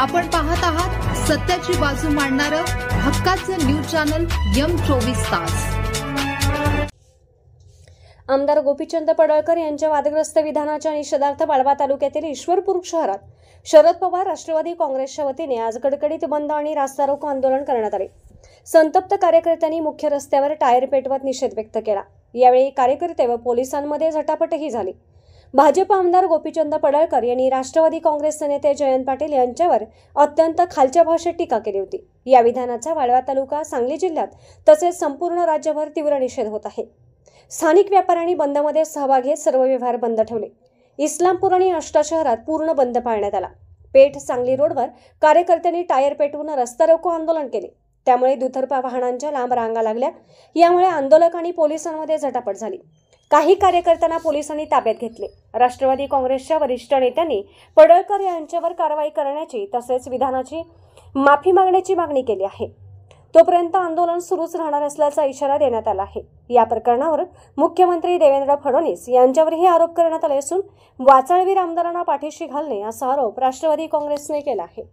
आपण पाहत आहात सत्याची बाजू मांडणारं हक्काचं न्यूज चॅनल M24 तास। आमदार गोपीचंद पडळकर यांच्या वादग्रस्त विधानाच्या निषेधार्थ वाळवा तालुक्यातील ईश्वरपूर शहरात शरद पवार राष्ट्रवादी काँग्रेसच्या वतीने आज कडकडीत बंद आणि रास्ता रोको आंदोलन करण्यात आले। संतप्त कार्यकर्त्यांनी मुख्य रस्त्यावर टायर पेटवत निषेध व्यक्त केला। यावेळी कार्यकर्ते व पोलिसांमध्ये झटापटही झाली। भाजप आमदार गोपीचंद पडळकर यांनी राष्ट्रवादी काँग्रेसचे नेते जयंत पाटील यांच्यावर अत्यंत खालच्या भाषेत टीका केली होती। या विधानाचा वाळवा तालुका, सांगली जिल्ह्यात तसेच संपूर्ण राज्यभर तीव्र निषेध होत आहे। स्थानिक व्यापाऱ्यांनी बंदमध्ये सहभाग घेत सर्व व्यवहार बंद ठेवले। इस्लामपूर आणि आष्टा शहरात पूर्ण बंद पाळण्यात आला। पेठ सांगली रोडवर कार्यकर्त्यांनी टायर पेटवून रस्ता रोको आंदोलन केले। त्यामुळे दुतर्फा वाहनांच्या लांब रांगा लागल्या। यामुळे आंदोलक आणि पोलिसांमध्ये झटापट झाली। काही कार्यकर्त्यांना पोलिसांनी ताब्यात घेतले। राष्ट्रवादी काँग्रेसच्या वरिष्ठ नेत्यांनी पडळकर यांच्यावर कारवाई करण्याची तसेच विधानाची माफी मागण्याची मागणी केली आहे। तोपर्यंत आंदोलन सुरूच राहणार असल्याचा इशारा देण्यात आला आहे। या प्रकरणावर मुख्यमंत्री देवेंद्र फडणवीस यांच्यावरही आरोप करण्यात आले असून वाचाळवीर आमदारांना पाठीशी घालणे असा आरोप राष्ट्रवादी काँग्रेसने केला आहे।